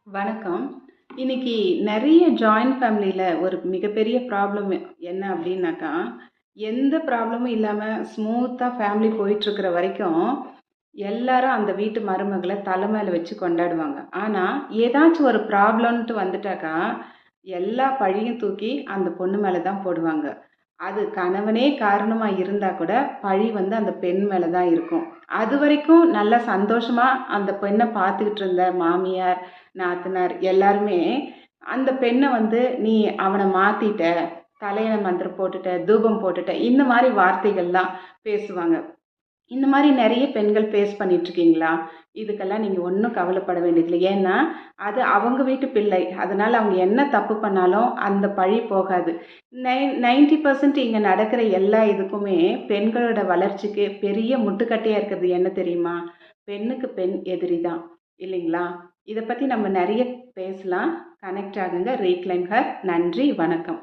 வணக்கம். இன்னைக்கு நெறைய ஜாயிண்ட் ஃபேமிலில ஒரு மிகப்பெரிய ப்ராப்ளம் என்ன அப்டின்னாக்கா, எந்த ப்ராப்ளமும் இல்லாம ஸ்மூத்தா ஃபேமிலி போயிட்டுருக்கிற வரைக்கும், எல்லாரும் அந்த வீட்டு மருமகள தல மேல வச்சு கொண்டாடுவாங்க. ஆனா, ஏதாச்சும் ஒரு ப்ராப்ளம்ன்ட்டு வந்துட்டாக்கா, எல்லா பழியும் தூக்கி அந்த பொண்ணு மேல தான் போடுவாங்க. அது கணவனே காரணமா இருந்தா கூட, பழி வந்து அந்த பெண் மேல தான் இருக்கும். அதுவரைக்கும் நல்லா சந்தோஷமா அந்த பெண்ண பார்த்துக்கிட்டு இருந்த மாமியார், நாத்தனார் எல்லாருமே, அந்த பெண்ண வந்து, "நீ அவன மாத்திட்ட, தலையில மந்திரம் போட்டுட்ட, தூபம் போட்டுட்ட" இந்த மாரி வார்த்தைகள்லாம் பேசுவாங்க. இந்த மாரி நெறைய பெண்கள் ஃபேஸ் பண்ணிட்டுருக்கீங்களா? இதுக்கெல்லாம் நீங்க ஒண்ணும் கவலைப்பட வேண்டியதில்ல. ஏன்னா, அது அவங்க வீட்டு பிள்ளை. அதனால அவங்க என்ன தப்பு பண்ணாலும் அந்த பழி போகாது. 90% இங்க நடக்கிற எல்லா இதுக்குமே பெண்களோட வளர்ச்சிக்கு பெரிய முட்டுக்கட்டையா இருக்கிறது என்ன தெரியுமா? பெண்ணுக்கு பெண் எதிரி தான். இல்லைங்களா? இத பத்தி நம்ம நெறைய பேசலாம். கனெக்ட் ஆகுங்க. Reclaim her. நன்றி. வணக்கம்.